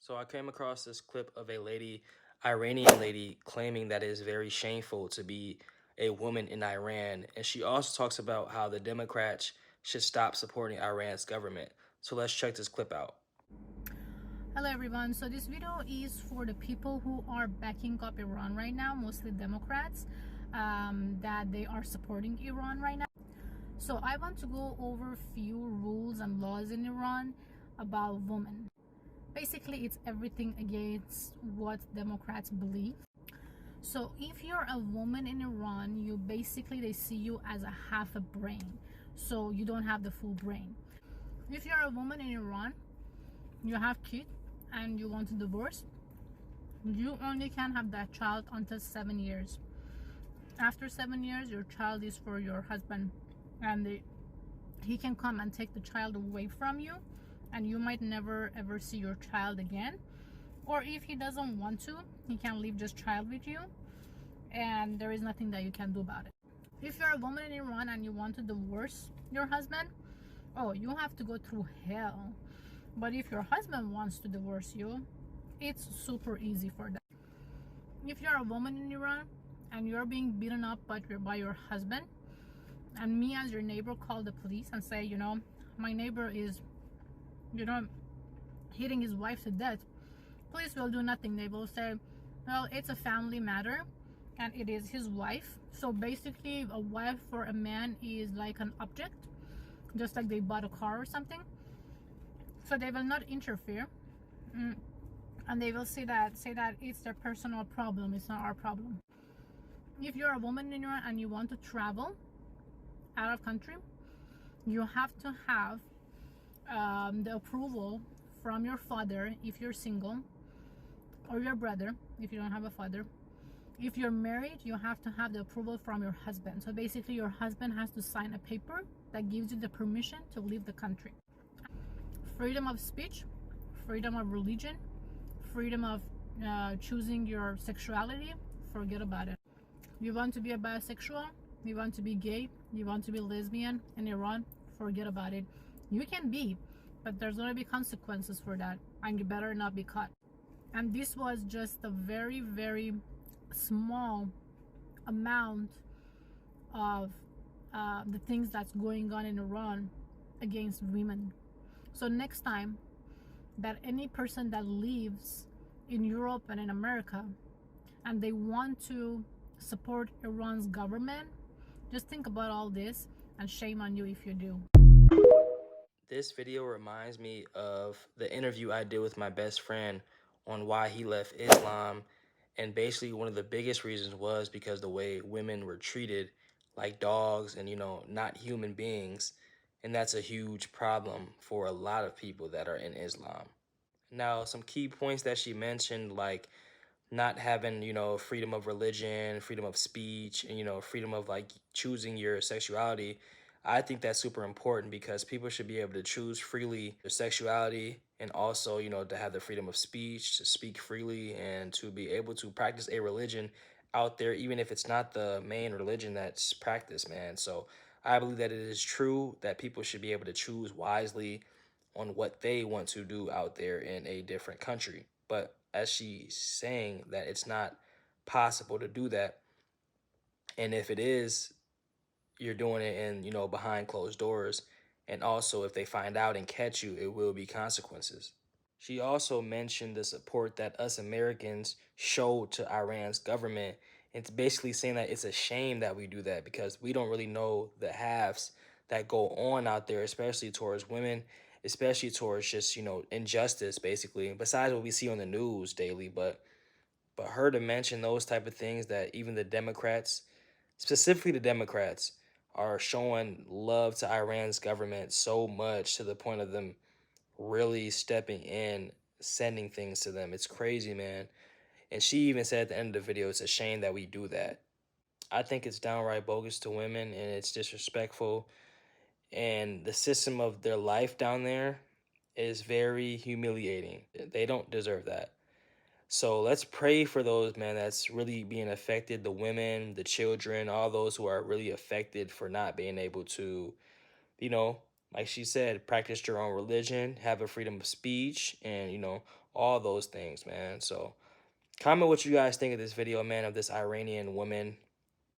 So I came across this clip of a lady, Iranian lady, claiming that it is very shameful to be a woman in Iran. And she also talks about how the Democrats should stop supporting Iran's government. So let's check this clip out. Hello everyone, so this video is for the people who are backing up Iran right now, mostly Democrats, that they are supporting Iran right now. So I want to go over a few rules and laws in Iran about women. Basically it's everything against what Democrats believe. So if you're a woman in Iran, they see you as a half a brain, so you don't have the full brain. If you're a woman in Iran, you have kids and you want to divorce, you only can have that child until 7 years. After 7 years, your child is for your husband, and he can come and take the child away from you, and you might never ever see your child again. Or if he doesn't want to, he can leave this child with you, and there is nothing that you can do about it. If you're a woman in Iran and you want to divorce your husband, oh, you have to go through hell. But if your husband wants to divorce you, it's super easy for them. If you're a woman in Iran and you're being beaten up by your husband, and me as your neighbor call the police and say, my neighbor is, hitting his wife to death, police will do nothing. They will say, well, it's a family matter and it is his wife. So basically, a wife for a man is like an object, just like they bought a car or something. So they will not interfere. And they will say that it's their personal problem, it's not our problem. If you're a woman in Iran and you want to travel out of country, you have to have the approval from your father if you're single, or your brother if you don't have a father. If you're married, you have to have the approval from your husband. So basically your husband has to sign a paper that gives you the permission to leave the country. Freedom of speech, freedom of religion, freedom of choosing your sexuality, forget about it. You want to be a bisexual, you want to be gay, you want to be lesbian in Iran, forget about it. You can be, but there's going to be consequences for that, and you better not be caught. And this was just a very, very small amount of the things that's going on in Iran against women. So next time that any person that lives in Europe and in America and they want to support Iran's government, just think about all this, and shame on you if you do. This video reminds me of the interview I did with my best friend on why he left Islam. And basically, one of the biggest reasons was because the way women were treated like dogs and, not human beings. And that's a huge problem for a lot of people that are in Islam. Now, some key points that she mentioned, like not having, freedom of religion, freedom of speech, and, freedom of like choosing your sexuality. I think that's super important because people should be able to choose freely their sexuality, and also, to have the freedom of speech, to speak freely, and to be able to practice a religion out there, even if it's not the main religion that's practiced, man. So I believe that it is true that people should be able to choose wisely on what they want to do out there in a different country. But as she's saying that it's not possible to do that, and if it is, you're doing it in, behind closed doors, and also if they find out and catch you, it will be consequences. She also mentioned the support that us Americans show to Iran's government. It's basically saying that it's a shame that we do that because we don't really know the halves that go on out there, especially towards women, especially towards just, injustice, basically, besides what we see on the news daily. But her to mention those type of things, that even the Democrats, specifically the Democrats, are showing love to Iran's government so much to the point of them really stepping in, sending things to them. It's crazy, man. And she even said at the end of the video, it's a shame that we do that. I think it's downright bogus to women and it's disrespectful. And the system of their life down there is very humiliating. They don't deserve that. So let's pray for those, man, that's really being affected, the women, the children, all those who are really affected for not being able to, you know, like she said, practice your own religion, have a freedom of speech, and, all those things, man. So comment what you guys think of this video, man, of this Iranian woman